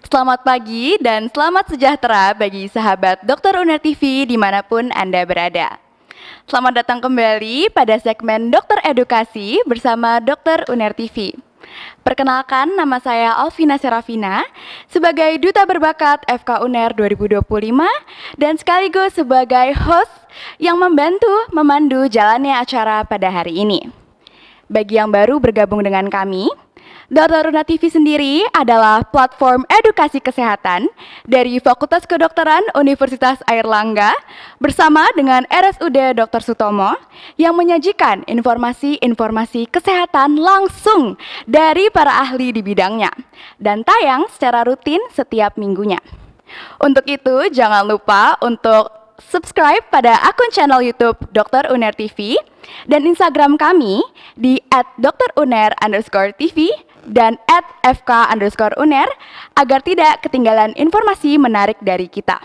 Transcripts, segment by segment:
Selamat pagi dan selamat sejahtera bagi sahabat Dokter Uner TV dimanapun Anda berada. Selamat datang kembali pada segmen Dokter Edukasi bersama Dokter Uner TV. Perkenalkan, nama saya Alvina Serafina sebagai Duta Berbakat FK Uner 2025 dan sekaligus sebagai host yang membantu memandu jalannya acara pada hari ini. Bagi yang baru bergabung dengan kami, Dokter Uner TV sendiri adalah platform edukasi kesehatan dari Fakultas Kedokteran Universitas Airlangga bersama dengan RSUD Dr. Sutomo yang menyajikan informasi-informasi kesehatan langsung dari para ahli di bidangnya dan tayang secara rutin setiap minggunya. Untuk itu, jangan lupa untuk subscribe pada akun channel YouTube Dokter Uner TV dan Instagram kami di @dokteruner_tv dan @fk_uner agar tidak ketinggalan informasi menarik dari kita.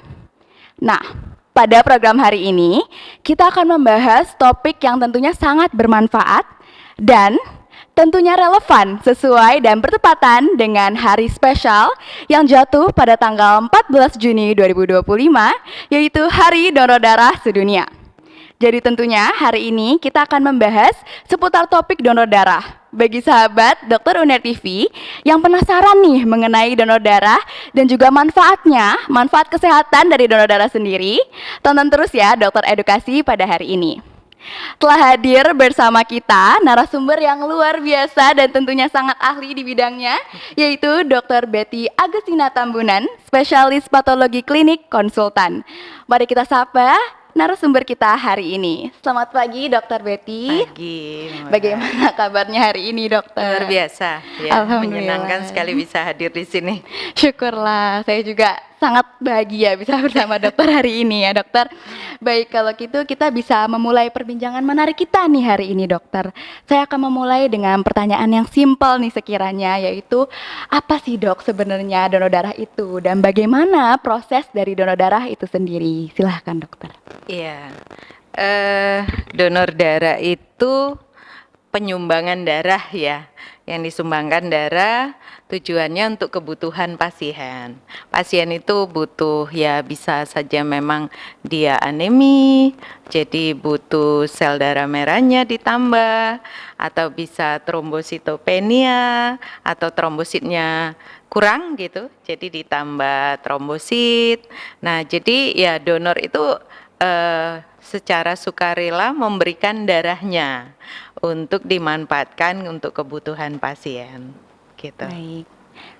Nah, pada program hari ini kita akan membahas topik yang tentunya sangat bermanfaat dan tentunya relevan sesuai dan bertepatan dengan hari spesial yang jatuh pada tanggal 14 Juni 2025, yaitu Hari Donor Darah Sedunia. Jadi tentunya hari ini kita akan membahas seputar topik donor darah. Bagi sahabat Dokter Uner TV yang penasaran nih mengenai donor darah dan juga manfaatnya, manfaat kesehatan dari donor darah sendiri, tonton terus ya Dokter Edukasi pada hari ini. Telah hadir bersama kita narasumber yang luar biasa dan tentunya sangat ahli di bidangnya, yaitu Dr. Betty Agustina Tambunan, spesialis patologi klinik konsultan. Mari kita sapa narasumber kita hari ini. Selamat pagi, Dr. Betty. Pagi. Bagaimana kabarnya hari ini, Dokter? Luar biasa, ya. Menyenangkan sekali bisa hadir di sini. Syukurlah, saya juga sangat bahagia bisa bersama dokter hari ini ya, Dokter. Baik, kalau gitu kita bisa memulai perbincangan menarik kita nih hari ini, Dokter. Saya akan memulai dengan pertanyaan yang simpel nih sekiranya, yaitu apa sih, Dok, sebenarnya donor darah itu dan bagaimana proses dari donor darah itu sendiri? Silahkan, Dokter. Iya, donor darah itu penyumbangan darah ya, yang disumbangkan darah tujuannya untuk kebutuhan pasien. Pasien itu butuh ya bisa saja memang dia anemi, jadi butuh sel darah merahnya ditambah, atau bisa trombositopenia atau trombositnya kurang gitu, jadi ditambah trombosit. Nah, jadi ya donor itu secara sukarela memberikan darahnya untuk dimanfaatkan untuk kebutuhan pasien, gitu. Baik,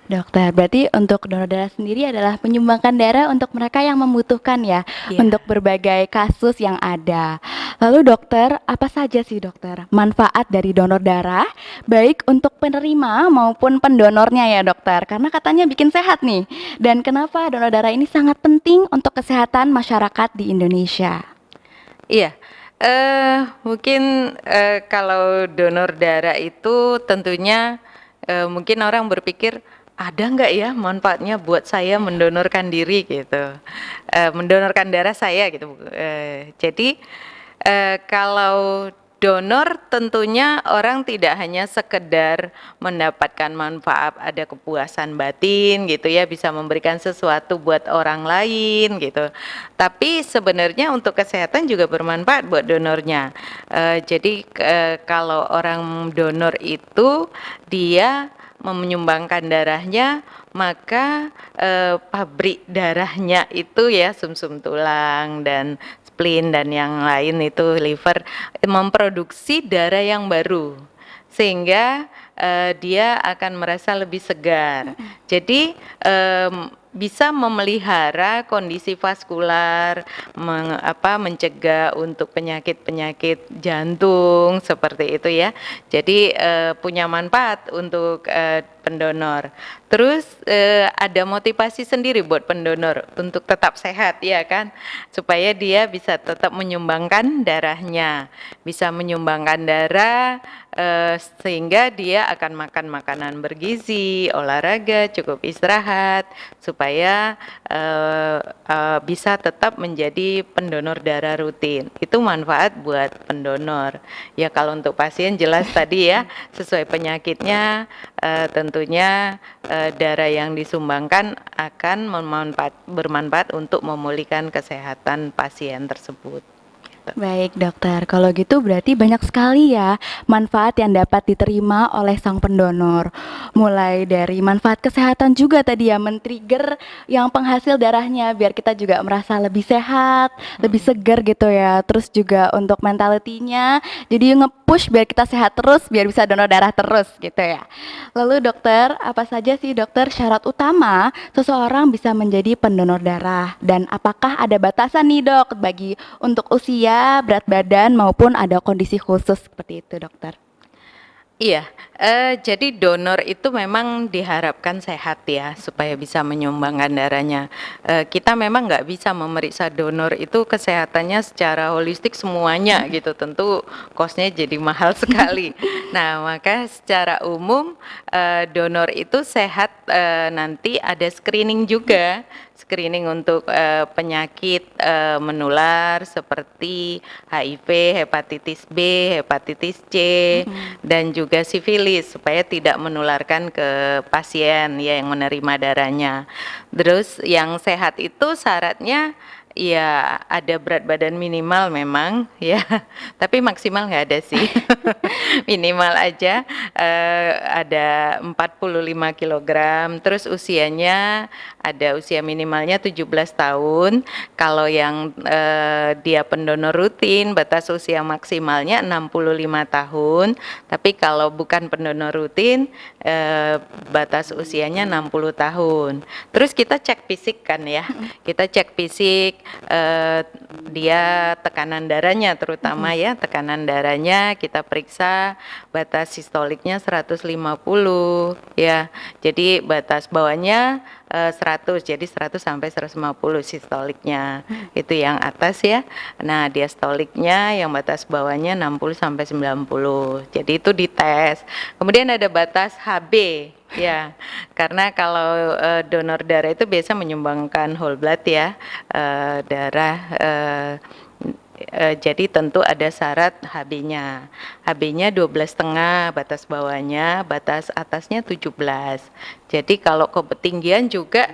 Dokter. Berarti untuk donor darah sendiri adalah menyumbangkan darah untuk mereka yang membutuhkan ya, untuk berbagai kasus yang ada. Lalu Dokter, apa saja sih Dokter manfaat dari donor darah, baik untuk penerima maupun pendonornya ya Dokter? Karena katanya bikin sehat nih. Dan kenapa donor darah ini sangat penting untuk kesehatan masyarakat di Indonesia? Iya, mungkin kalau donor darah itu tentunya mungkin orang berpikir ada nggak ya manfaatnya buat saya mendonorkan diri gitu, mendonorkan darah saya gitu. Jadi kalau donor tentunya orang tidak hanya sekedar mendapatkan manfaat, ada kepuasan batin gitu ya, bisa memberikan sesuatu buat orang lain gitu. Tapi sebenarnya untuk kesehatan juga bermanfaat buat donornya. Jadi kalau orang donor itu dia menyumbangkan darahnya, maka pabrik darahnya itu ya sumsum tulang dan spleen dan yang lain itu liver memproduksi darah yang baru sehingga dia akan merasa lebih segar. Jadi bisa memelihara kondisi vaskular, mencegah untuk penyakit-penyakit jantung seperti itu ya. Jadi punya manfaat untuk pendonor. Terus ada motivasi sendiri buat pendonor untuk tetap sehat ya kan, supaya dia bisa tetap menyumbangkan darahnya, bisa menyumbangkan darah sehingga dia akan makan makanan bergizi, olahraga, cukup istirahat supaya supaya bisa tetap menjadi pendonor darah rutin. Itu manfaat buat pendonor. Ya kalau untuk pasien jelas tadi ya, sesuai penyakitnya tentunya darah yang disumbangkan akan bermanfaat untuk memulihkan kesehatan pasien tersebut. Baik dokter, kalau gitu berarti banyak sekali ya manfaat yang dapat diterima oleh sang pendonor. Mulai dari manfaat kesehatan juga tadi ya, men-trigger yang penghasil darahnya biar kita juga merasa lebih sehat, lebih segar gitu ya. Terus juga untuk mentality-nya jadi nge-push biar kita sehat terus, biar bisa donor darah terus gitu ya. Lalu dokter, apa saja sih dokter syarat utama seseorang bisa menjadi pendonor darah? Dan apakah ada batasan nih dok bagi untuk usia, berat badan maupun ada kondisi khusus seperti itu, dokter? Iya, jadi donor itu memang diharapkan sehat ya, supaya bisa menyumbangkan darahnya. Kita memang nggak bisa memeriksa donor itu kesehatannya secara holistik semuanya gitu, tentu cost-nya jadi mahal sekali. Nah, maka secara umum donor itu sehat, nanti ada screening juga, screening untuk penyakit menular seperti HIV, hepatitis B, hepatitis C, dan juga sifilis supaya tidak menularkan ke pasien ya yang menerima darahnya. Terus yang sehat itu syaratnya ya ada berat badan minimal memang ya, tapi maksimal nggak ada sih. Minimal aja ada 45 kilogram, terus usianya ada usia minimalnya 17 tahun. Kalau yang dia pendonor rutin, batas usia maksimalnya 65 tahun. Tapi kalau bukan pendonor rutin, batas usianya 60 tahun. Terus kita cek fisik kan ya. Kita cek fisik dia tekanan darahnya terutama ya, tekanan darahnya kita periksa, batas sistoliknya 150 ya. Jadi batas bawahnya 100, jadi 100 sampai 150 sistoliknya. Itu yang atas ya. Nah, diastoliknya yang batas bawahnya 60 sampai 90. Jadi itu dites. Kemudian ada batas HB ya. Karena kalau donor darah itu biasa menyumbangkan whole blood ya. Darah jadi tentu ada syarat HB-nya. HB-nya 12,5 batas bawahnya, batas atasnya 17. Jadi kalau ketinggian juga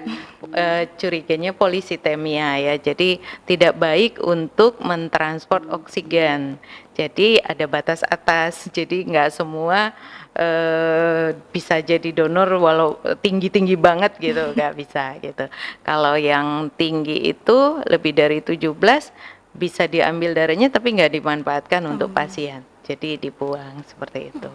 curiganya polisitemia ya. Jadi tidak baik untuk mentransport oksigen. Jadi ada batas atas. Jadi nggak semua bisa jadi donor walau tinggi-tinggi banget gitu, nggak bisa gitu. Kalau yang tinggi itu lebih dari 17 bisa diambil darahnya tapi nggak dimanfaatkan untuk pasien, jadi dibuang seperti itu.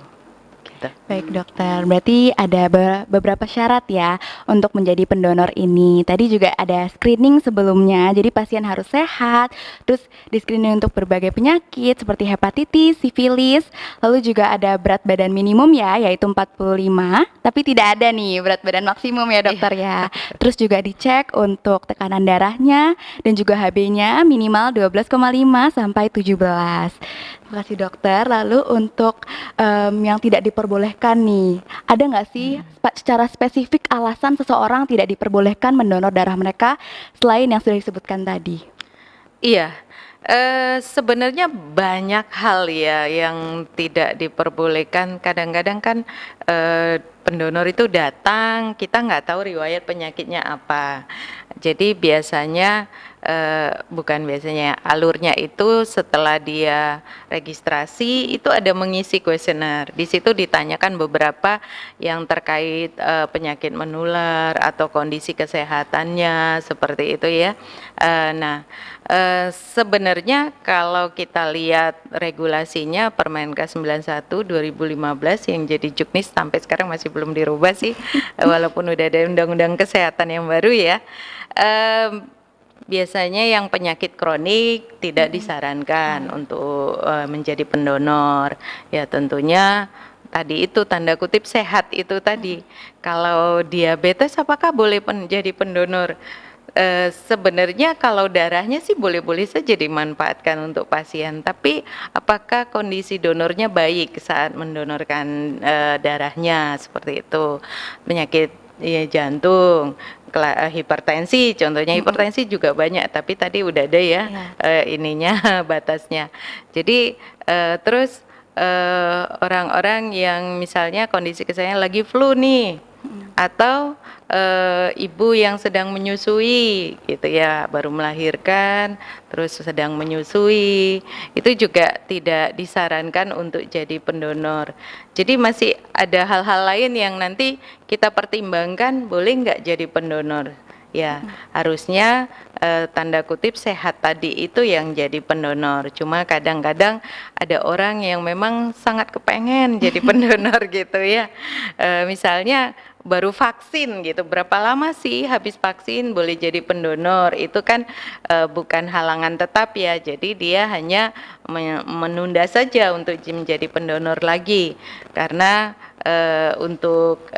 Gitu. Baik dokter, berarti ada beberapa syarat ya untuk menjadi pendonor ini. Tadi juga ada screening sebelumnya, jadi pasien harus sehat, terus di screening untuk berbagai penyakit seperti hepatitis, sifilis, lalu juga ada berat badan minimum ya, yaitu 45, tapi tidak ada nih berat badan maksimum ya dokter ya. Terus juga dicek untuk tekanan darahnya dan juga HB-nya minimal 12,5 sampai 17. Terima kasih dokter. Lalu untuk yang tidak diperbolehkan nih, ada nggak sih secara spesifik alasan seseorang tidak diperbolehkan mendonor darah mereka selain yang sudah disebutkan tadi? Iya, sebenarnya banyak hal ya yang tidak diperbolehkan. Kadang-kadang kan pendonor itu datang, kita nggak tahu riwayat penyakitnya apa. Jadi biasanya bukan biasanya, alurnya itu setelah dia registrasi itu ada mengisi kuesioner. Di situ ditanyakan beberapa yang terkait penyakit menular atau kondisi kesehatannya seperti itu ya. Nah, sebenarnya kalau kita lihat regulasinya Permenkes 91 2015 yang jadi juknis sampai sekarang masih belum dirubah sih, walaupun udah ada undang-undang kesehatan yang baru ya. Biasanya yang penyakit kronik tidak disarankan untuk menjadi pendonor. Ya tentunya tadi itu tanda kutip sehat itu tadi. Kalau diabetes apakah boleh menjadi pendonor? Sebenarnya kalau darahnya sih boleh-boleh saja dimanfaatkan untuk pasien, tapi apakah kondisi donornya baik saat mendonorkan darahnya seperti itu? Penyakit ya jantung, hipertensi, contohnya hipertensi juga banyak, tapi tadi udah ada ya ininya batasnya. Jadi terus orang-orang yang misalnya kondisi kesehatan lagi flu nih, atau ibu yang sedang menyusui gitu ya, baru melahirkan terus sedang menyusui, itu juga tidak disarankan untuk jadi pendonor. Jadi masih ada hal-hal lain yang nanti kita pertimbangkan, boleh nggak jadi pendonor. Ya, harusnya tanda kutip sehat tadi itu yang jadi pendonor. Cuma kadang-kadang ada orang yang memang sangat kepengen jadi pendonor gitu ya. Misalnya baru vaksin gitu, berapa lama sih habis vaksin boleh jadi pendonor, itu kan bukan halangan tetap ya, jadi dia hanya menunda saja untuk menjadi pendonor lagi, karena untuk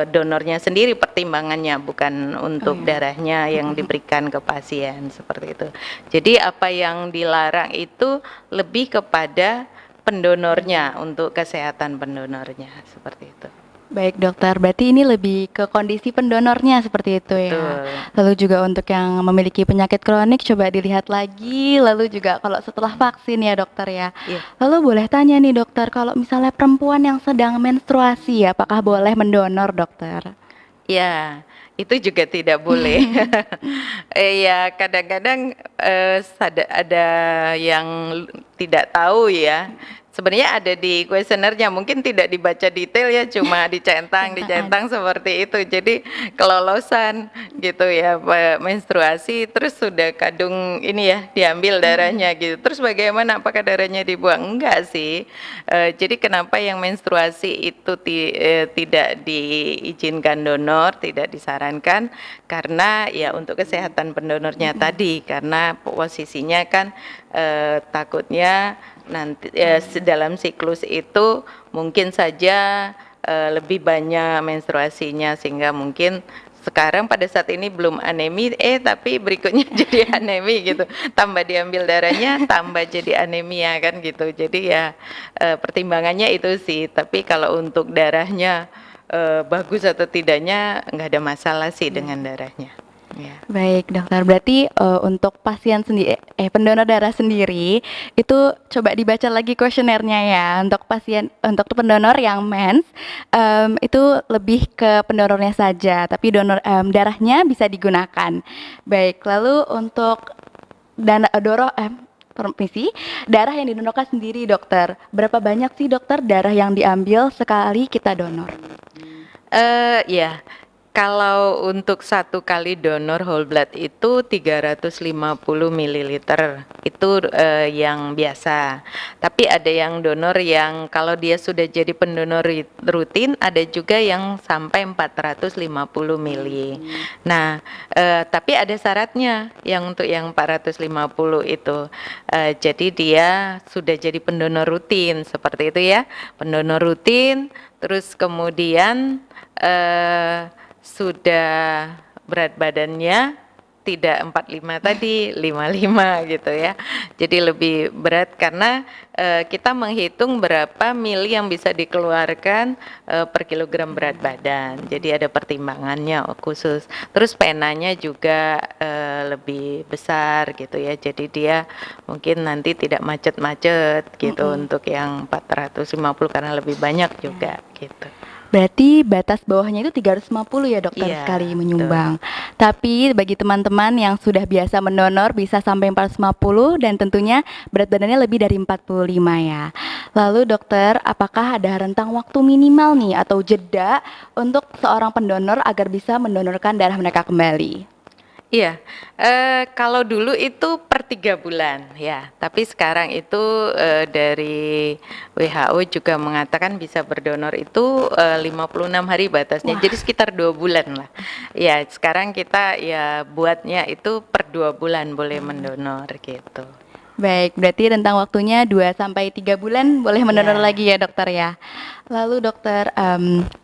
donornya sendiri pertimbangannya, bukan untuk darahnya yang diberikan ke pasien, seperti itu. Jadi apa yang dilarang itu lebih kepada pendonornya, untuk kesehatan pendonornya, seperti itu. Baik dokter, berarti ini lebih ke kondisi pendonornya seperti itu ya. Betul. Lalu juga untuk yang memiliki penyakit kronik coba dilihat lagi, lalu juga kalau setelah vaksin ya dokter ya. Iya. Lalu boleh tanya nih dokter, kalau misalnya perempuan yang sedang menstruasi apakah boleh mendonor dokter? Ya, itu juga tidak boleh. Ya, kadang-kadang ada yang tidak tahu ya. Sebenarnya ada di kuesionernya, mungkin tidak dibaca detail ya, cuma dicentang seperti itu. Jadi kelolosan gitu ya, menstruasi terus sudah kadung ini ya, diambil darahnya gitu. Terus bagaimana, apakah darahnya dibuang? Enggak sih. Jadi kenapa yang menstruasi itu tidak diizinkan donor, tidak disarankan, karena ya untuk kesehatan pendonornya tadi, karena posisinya kan takutnya nanti dalam siklus itu mungkin saja lebih banyak menstruasinya, sehingga mungkin sekarang pada saat ini belum anemi, tapi berikutnya jadi anemi gitu, tambah diambil darahnya tambah jadi anemia kan gitu. Jadi ya pertimbangannya itu sih, tapi kalau untuk darahnya bagus atau tidaknya nggak ada masalah sih dengan darahnya ya. Baik dokter, berarti untuk pasien sendiri, pendonor darah sendiri itu coba dibaca lagi kuesionernya ya. Untuk pasien, untuk pendonor yang mens itu lebih ke pendonornya saja, tapi donor darahnya bisa digunakan. Baik, lalu untuk permisi, darah yang didonorkan sendiri dokter, berapa banyak sih dokter darah yang diambil sekali kita donor? Ya, kalau untuk satu kali donor whole blood itu 350 ml, itu yang biasa. Tapi ada yang donor yang kalau dia sudah jadi pendonor rutin, ada juga yang sampai 450 ml. Nah, tapi ada syaratnya yang untuk yang 450 itu. Jadi dia sudah jadi pendonor rutin, seperti itu ya. Pendonor rutin, terus kemudian sudah berat badannya tidak 45 tadi, 55 gitu ya. Jadi lebih berat karena kita menghitung berapa mili yang bisa dikeluarkan per kilogram berat badan. Jadi ada pertimbangannya khusus. Terus penanya juga lebih besar gitu ya. Jadi dia mungkin nanti tidak macet-macet gitu untuk yang 450 karena lebih banyak juga gitu. Berarti batas bawahnya itu 350 ya dokter Iya, sekali menyumbang. Tapi bagi teman-teman yang sudah biasa mendonor bisa sampai 450 dan tentunya berat badannya lebih dari 45 ya. Lalu dokter, apakah ada rentang waktu minimal nih atau jeda untuk seorang pendonor agar bisa mendonorkan darah mereka kembali? Iya, kalau dulu itu per 3 bulan ya, tapi sekarang itu dari WHO juga mengatakan bisa berdonor itu 56 hari batasnya. Jadi sekitar 2 bulan lah. Ya, sekarang kita ya buatnya itu per 2 bulan boleh mendonor gitu. Baik, berarti rentang waktunya 2 sampai 3 bulan boleh mendonor lagi ya dokter ya. Lalu dokter,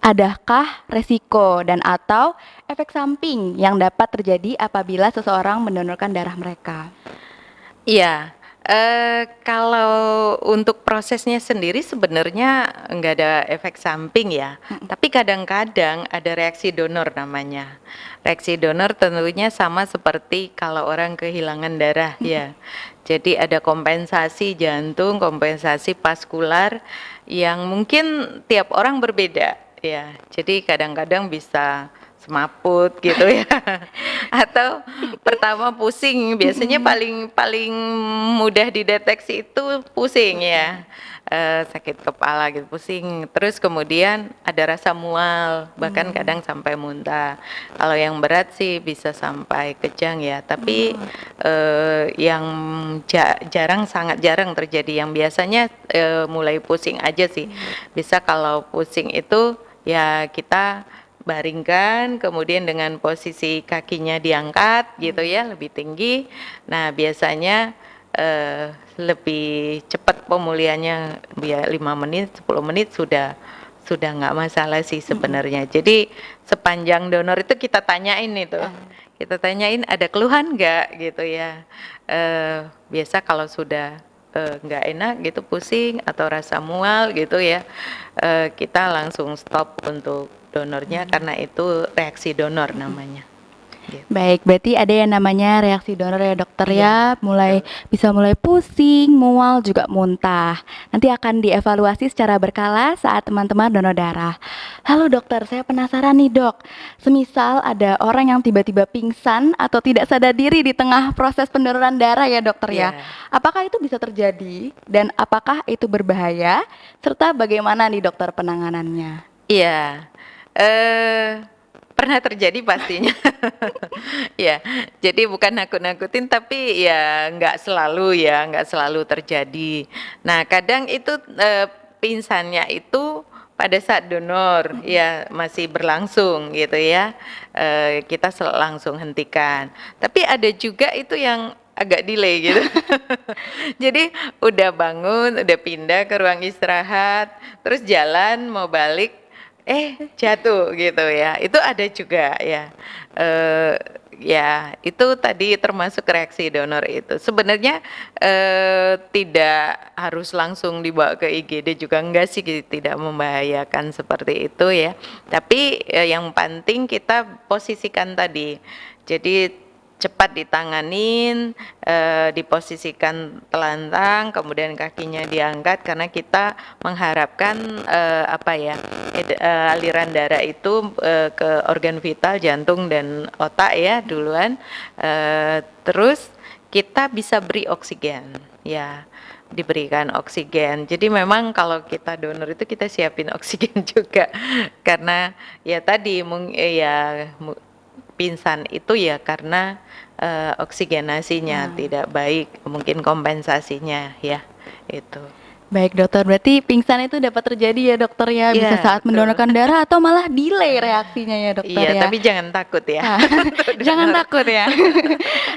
adakah resiko dan atau efek samping yang dapat terjadi apabila seseorang mendonorkan darah mereka? Iya, Kalau untuk prosesnya sendiri sebenarnya nggak ada efek samping ya, tapi kadang-kadang ada reaksi donor namanya. Reaksi donor tentunya sama seperti kalau orang kehilangan darah ya. Jadi ada kompensasi jantung, kompensasi vaskular yang mungkin tiap orang berbeda ya. Jadi kadang-kadang bisa semaput gitu ya. Atau pertama pusing, biasanya paling paling mudah dideteksi itu pusing ya. Sakit kepala gitu, pusing. Terus kemudian ada rasa mual, bahkan kadang sampai muntah. Kalau yang berat sih bisa sampai kejang ya, tapi yang jarang, sangat jarang terjadi. Yang biasanya mulai pusing aja sih. Bisa kalau pusing itu ya kita baringkan, kemudian dengan posisi kakinya diangkat gitu ya, lebih tinggi. Nah biasanya lebih cepat pemulihannya, biar 5 menit 10 menit sudah nggak masalah sih sebenarnya. Jadi sepanjang donor itu kita tanyain itu, kita tanyain ada keluhan nggak gitu ya. Biasa kalau sudah nggak enak gitu, pusing atau rasa mual gitu ya, kita langsung stop untuk donornya karena itu reaksi donor namanya. Gitu. Baik, berarti ada yang namanya reaksi donor ya dokter Iya, ya, bisa mulai pusing, mual, juga muntah. Nanti akan dievaluasi secara berkala saat teman-teman donor darah. Halo dokter, saya penasaran nih dok, semisal ada orang yang tiba-tiba pingsan atau tidak sadar diri di tengah proses pendonoran darah ya dokter ya, Iya. apakah itu bisa terjadi dan apakah itu berbahaya, serta bagaimana nih dokter penanganannya? Iya, pernah terjadi pastinya. Ya, jadi bukan nakut-nakutin tapi ya nggak selalu terjadi. Nah, kadang itu pingsannya itu pada saat donor ya masih berlangsung gitu ya. Kita langsung hentikan. Tapi ada juga itu yang agak delay gitu. Jadi udah bangun, udah pindah ke ruang istirahat, terus jalan mau balik, jatuh gitu ya. Itu ada juga ya. Ya itu tadi termasuk reaksi donor itu. Sebenarnya tidak harus langsung dibawa ke IGD juga, enggak sih, tidak membahayakan seperti itu ya. Tapi yang penting kita posisikan tadi. Jadi cepat ditanganin, diposisikan telantang, kemudian kakinya diangkat karena kita mengharapkan aliran darah itu ke organ vital, jantung dan otak ya duluan, terus kita bisa beri oksigen ya, diberikan oksigen. Jadi memang kalau kita donor itu kita siapin oksigen juga karena ya tadi pingsan itu ya karena oksigenasinya tidak baik, mungkin kompensasinya ya itu. Baik dokter, berarti pingsan itu dapat terjadi ya dokter ya, bisa Iya, saat betul. mendonorkan darah atau malah delay reaksinya ya dokter Iya, ya. tapi jangan takut ya. Ah, jangan takut ya.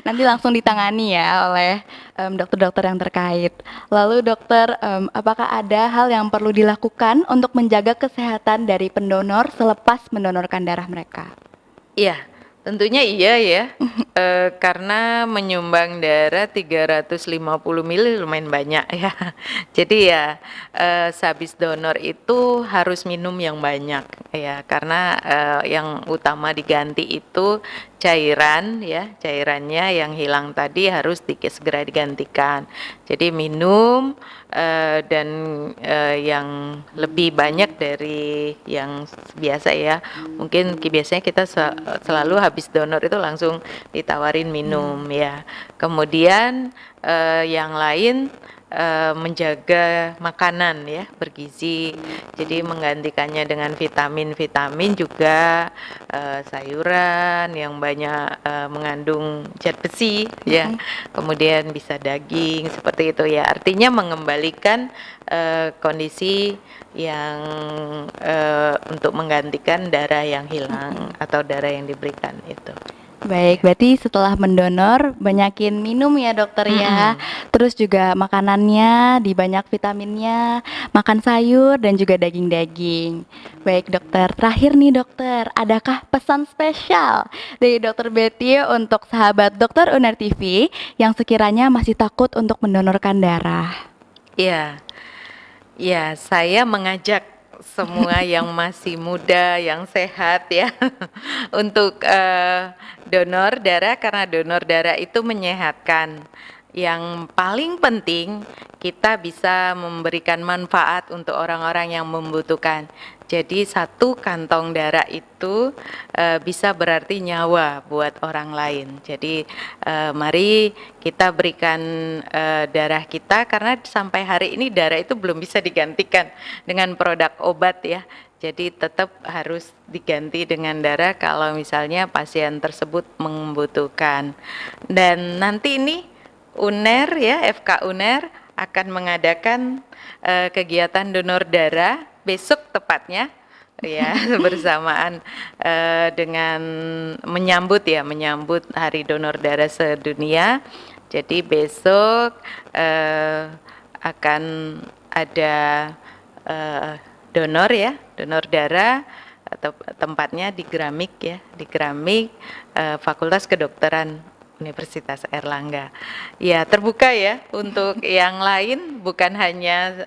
Nanti langsung ditangani ya oleh dokter-dokter yang terkait. Lalu dokter, apakah ada hal yang perlu dilakukan untuk menjaga kesehatan dari pendonor selepas mendonorkan darah mereka? Iya, tentunya iya ya. Karena menyumbang darah 350 ml lumayan banyak ya. Jadi ya sehabis donor itu harus minum yang banyak ya, karena yang utama diganti itu cairan ya, cairannya yang hilang tadi harus segera digantikan. Jadi minum dan yang lebih banyak dari yang biasa ya. Mungkin biasanya kita selalu habis donor itu langsung ditawarin minum ya. Kemudian yang lain menjaga makanan ya bergizi, jadi menggantikannya dengan vitamin juga, sayuran yang banyak mengandung zat besi ya, kemudian bisa daging seperti itu ya, artinya mengembalikan kondisi yang untuk menggantikan darah yang hilang atau darah yang diberikan itu. Baik, berarti setelah mendonor banyakin minum ya dokter ya. Terus juga makanannya dibanyak vitaminnya, makan sayur dan juga daging-daging. Baik dokter, terakhir nih dokter, adakah pesan spesial dari dokter Betty untuk sahabat dokter Uner TV yang sekiranya masih takut untuk mendonorkan darah? Ya, ya, saya mengajak semua yang masih muda, yang sehat ya, untuk donor darah karena donor darah itu menyehatkan. Yang paling penting kita bisa memberikan manfaat untuk orang-orang yang membutuhkan. Jadi satu kantong darah itu bisa berarti nyawa buat orang lain. Jadi mari kita berikan darah kita karena sampai hari ini darah itu belum bisa digantikan dengan produk obat ya. Jadi tetap harus diganti dengan darah kalau misalnya pasien tersebut membutuhkan. Dan nanti ini UNER ya, FK UNER akan mengadakan kegiatan donor darah besok tepatnya ya bersamaan dengan menyambut Hari Donor Darah Sedunia. Jadi besok akan ada donor darah atau tempatnya di Gramik ya, di Gramik Fakultas Kedokteran Universitas Airlangga. Ya, terbuka ya untuk yang lain, bukan hanya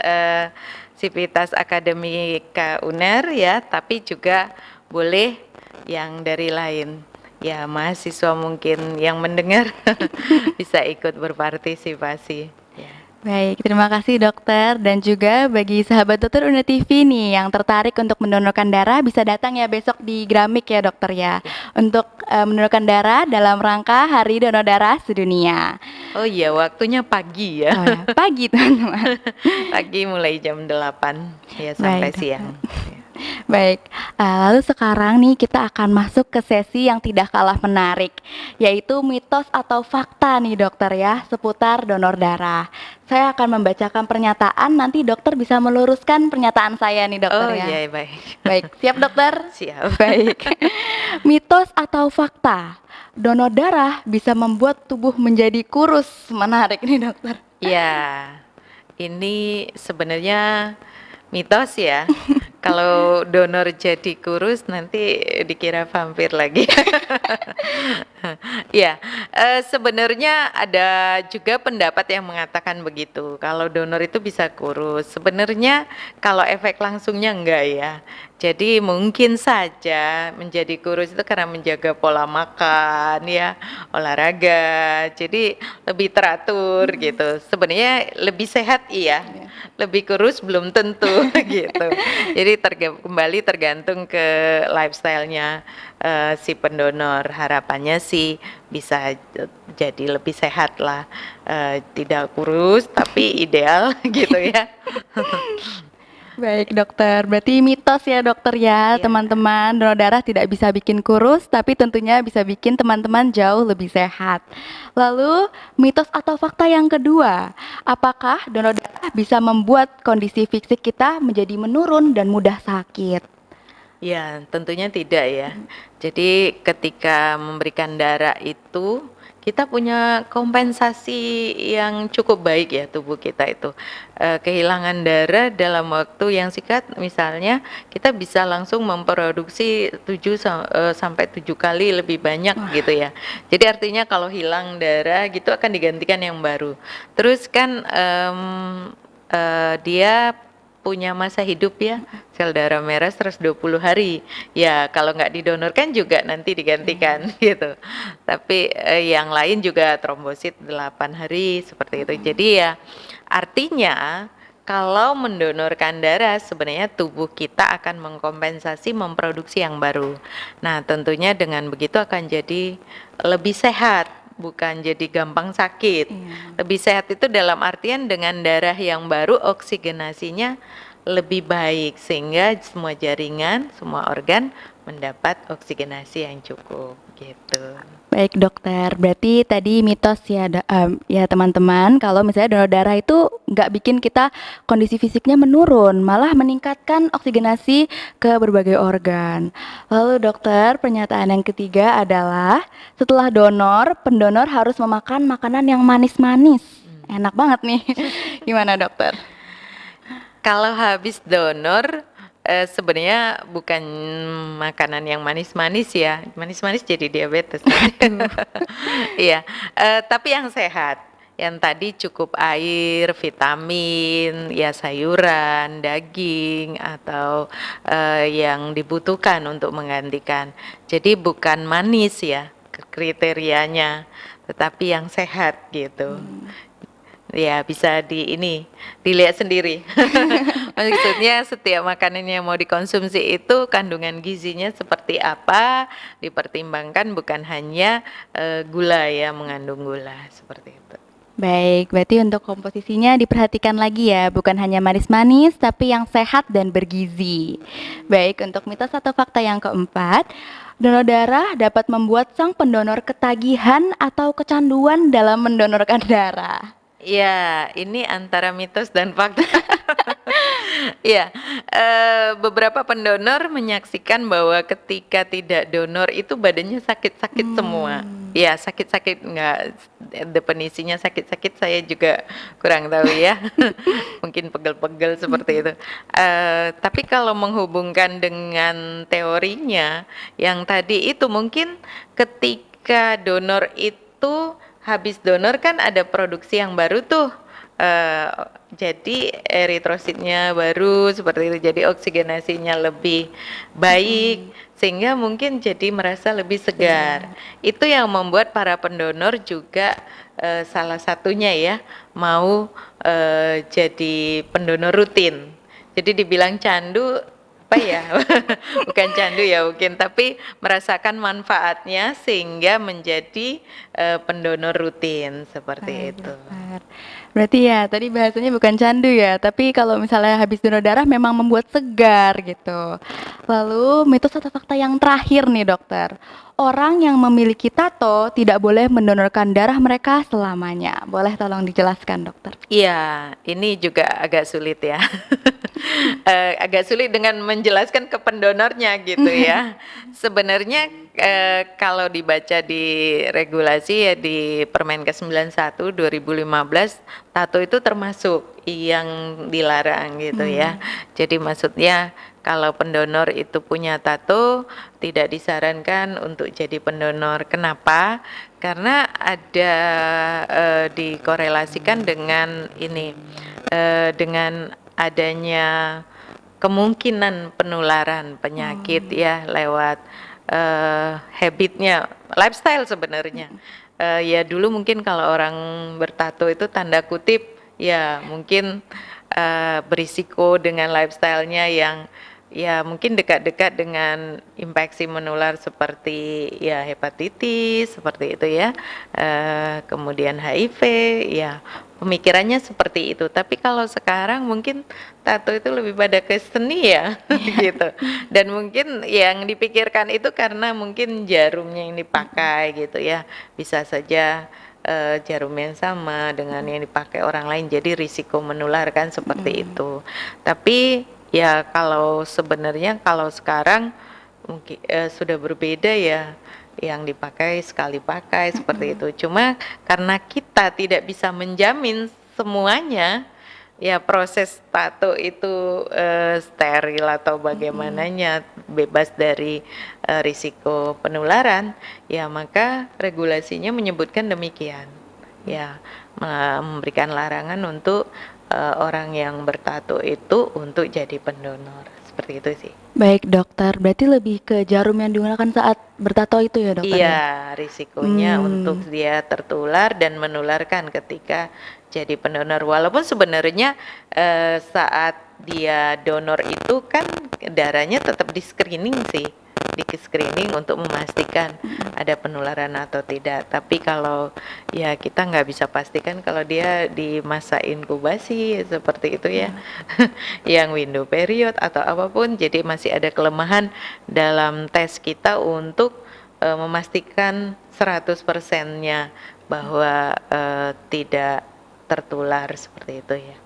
Sivitas Akademika UNER ya, tapi juga boleh yang dari lain. Ya, mahasiswa mungkin yang mendengar bisa ikut berpartisipasi. Ya. Baik, terima kasih dokter dan juga bagi sahabat dokter Uner TV nih yang tertarik untuk mendonorkan darah bisa datang ya besok di Gramik ya dokter ya untuk mendonorkan darah dalam rangka Hari Donor Darah Sedunia. Oh iya, waktunya pagi ya. Oh ya, pagi teman-teman. Pagi mulai jam 8 ya sampai Baik, siang. Baik, lalu sekarang nih kita akan masuk ke sesi yang tidak kalah menarik, yaitu mitos atau fakta nih dokter ya, seputar donor darah. Saya akan membacakan pernyataan, nanti dokter bisa meluruskan pernyataan saya nih dokter Oh ya. iya, baik. Baik, siap dokter? Siap. Baik. Mitos atau fakta, donor darah bisa membuat tubuh menjadi kurus. Menarik nih dokter. Ya, ini sebenarnya mitos ya. Kalau donor jadi kurus nanti dikira vampir lagi. Ya, sebenarnya ada juga pendapat yang mengatakan begitu. Kalau donor itu bisa kurus. Sebenarnya kalau efek langsungnya enggak ya. Jadi mungkin saja menjadi kurus itu karena menjaga pola makan ya, olahraga. Jadi lebih teratur gitu. Sebenarnya lebih sehat iya. Lebih kurus belum tentu gitu. Jadi kembali tergantung ke lifestyle-nya si pendonor. Harapannya sih bisa jadi lebih sehat lah, tidak kurus tapi ideal gitu ya. Baik dokter, berarti mitos ya dokter ya Iya. teman-teman, donor darah tidak bisa bikin kurus tapi tentunya bisa bikin teman-teman jauh lebih sehat. Lalu mitos atau fakta yang kedua, apakah donor darah bisa membuat kondisi fisik kita menjadi menurun dan mudah sakit? Ya, tentunya tidak ya. Jadi ketika memberikan darah itu kita punya kompensasi yang cukup baik ya tubuh kita itu. Kehilangan darah dalam waktu yang singkat misalnya kita bisa langsung memproduksi 7 sampai 7 kali lebih banyak gitu ya. Jadi artinya kalau hilang darah gitu akan digantikan yang baru. Terus kan dia punya masa hidup ya, sel darah merah 120 hari. Ya, kalau nggak didonorkan juga nanti digantikan gitu. Tapi yang lain juga trombosit 8 hari seperti itu. Jadi ya artinya kalau mendonorkan darah sebenarnya tubuh kita akan mengkompensasi memproduksi yang baru. Nah, tentunya dengan begitu akan jadi lebih sehat, bukan jadi gampang sakit. Lebih sehat itu dalam artian dengan darah yang baru oksigenasinya lebih baik sehingga semua jaringan, semua organ mendapat oksigenasi yang cukup gitu. Baik dokter, berarti tadi mitos ya, ya teman-teman, kalau misalnya donor darah itu nggak bikin kita kondisi fisiknya menurun, malah meningkatkan oksigenasi ke berbagai organ. Lalu dokter, pernyataan yang ketiga adalah setelah donor, pendonor harus memakan makanan yang manis-manis. Enak banget nih. Gimana dokter? Kalau habis donor, sebenarnya bukan makanan yang manis-manis ya, manis-manis jadi diabetes. Iya, tapi yang sehat, yang tadi cukup air, vitamin, ya sayuran, daging, atau yang dibutuhkan untuk menggantikan. Jadi bukan manis ya kriterianya, tetapi yang sehat gitu. Ya bisa dilihat sendiri. Maksudnya setiap makanan yang mau dikonsumsi itu kandungan gizinya seperti apa, dipertimbangkan bukan hanya gula ya, mengandung gula seperti itu. Baik, berarti untuk komposisinya diperhatikan lagi ya, bukan hanya manis-manis, tapi yang sehat dan bergizi. Baik, untuk mitos atau fakta yang keempat, donor darah dapat membuat sang pendonor ketagihan atau kecanduan dalam mendonorkan darah. Ya, ini antara mitos dan fakta. Ya, beberapa pendonor menyaksikan bahwa ketika tidak donor itu badannya sakit-sakit semua. Ya, sakit-sakit enggak, definisinya sakit-sakit saya juga kurang tahu ya. Mungkin pegel-pegel seperti itu. Tapi kalau menghubungkan dengan teorinya yang tadi itu mungkin ketika donor itu habis donor kan ada produksi yang baru tuh, jadi eritrositnya baru seperti itu, jadi oksigenasinya lebih baik sehingga mungkin jadi merasa lebih segar. Itu yang membuat para pendonor juga salah satunya ya mau jadi pendonor rutin. Jadi dibilang candu apa ya, bukan candu ya mungkin, tapi merasakan manfaatnya sehingga menjadi pendonor rutin seperti Baik, itu. dokter. Berarti ya tadi bahasanya bukan candu ya, tapi kalau misalnya habis donor darah memang membuat segar gitu. Lalu mitos atau fakta yang terakhir nih dokter, orang yang memiliki tato tidak boleh mendonorkan darah mereka selamanya. Boleh tolong dijelaskan dokter? Iya, ini juga agak sulit ya. Agak sulit dengan menjelaskan ke pendonornya gitu ya. Sebenarnya kalau dibaca di regulasi ya di Permenkes 91 2015, tato itu termasuk yang dilarang gitu ya. Jadi maksudnya kalau pendonor itu punya tato tidak disarankan untuk jadi pendonor. Kenapa? Karena ada dikorelasikan dengan ini, dengan adanya kemungkinan penularan penyakit ya lewat habitnya, lifestyle sebenarnya. Ya dulu mungkin kalau orang bertato itu tanda kutip ya mungkin berisiko dengan lifestyle-nya yang ya mungkin dekat-dekat dengan infeksi menular seperti ya hepatitis seperti itu ya, kemudian HIV ya, pemikirannya seperti itu. Tapi kalau sekarang mungkin tato itu lebih pada ke seni ya gitu, dan mungkin yang dipikirkan itu karena mungkin jarumnya yang dipakai gitu ya, bisa saja jarum yang sama dengan yang dipakai orang lain, jadi risiko menularkan seperti itu. Tapi ya kalau sebenarnya kalau sekarang mungkin sudah berbeda ya, yang dipakai sekali pakai seperti itu. Cuma karena kita tidak bisa menjamin semuanya, ya proses tato itu steril atau bagaimananya bebas dari risiko penularan, ya maka regulasinya menyebutkan demikian. Ya, memberikan larangan untuk orang yang bertato itu untuk jadi pendonor. Seperti itu sih. Baik dokter, berarti lebih ke jarum yang digunakan saat bertato itu ya dokter? Iya, risikonya untuk dia tertular dan menularkan ketika jadi pendonor. Walaupun sebenarnya saat dia donor itu kan darahnya tetap di screening sih, di screening untuk memastikan ada penularan atau tidak. Tapi kalau ya kita nggak bisa pastikan kalau dia di masa inkubasi seperti itu ya, yang window period atau apapun. Jadi masih ada kelemahan dalam tes kita untuk memastikan 100%-nya bahwa tidak tertular seperti itu ya.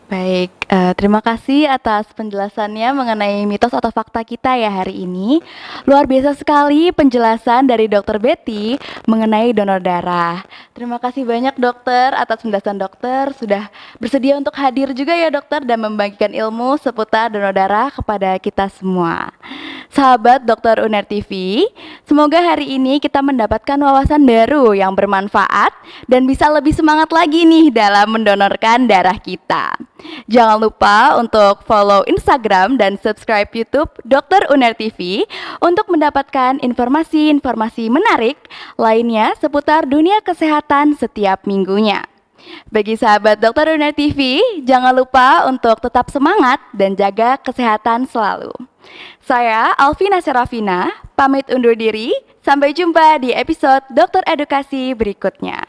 Baik, terima kasih atas penjelasannya mengenai mitos atau fakta kita ya hari ini. Luar biasa sekali penjelasan dari Dokter Betty mengenai donor darah. Terima kasih banyak dokter atas penjelasan dokter sudah bersedia untuk hadir juga ya dokter dan membagikan ilmu seputar donor darah kepada kita semua. Sahabat Dokter Uner TV, semoga hari ini kita mendapatkan wawasan baru yang bermanfaat dan bisa lebih semangat lagi nih dalam mendonorkan darah kita. Jangan lupa untuk follow Instagram dan subscribe YouTube Dokter Uner TV untuk mendapatkan informasi-informasi menarik lainnya seputar dunia kesehatan setiap minggunya. Bagi sahabat Dokter Uner TV, jangan lupa untuk tetap semangat dan jaga kesehatan selalu. Saya Alvina Serafina, pamit undur diri. Sampai jumpa di episode Dokter Edukasi berikutnya.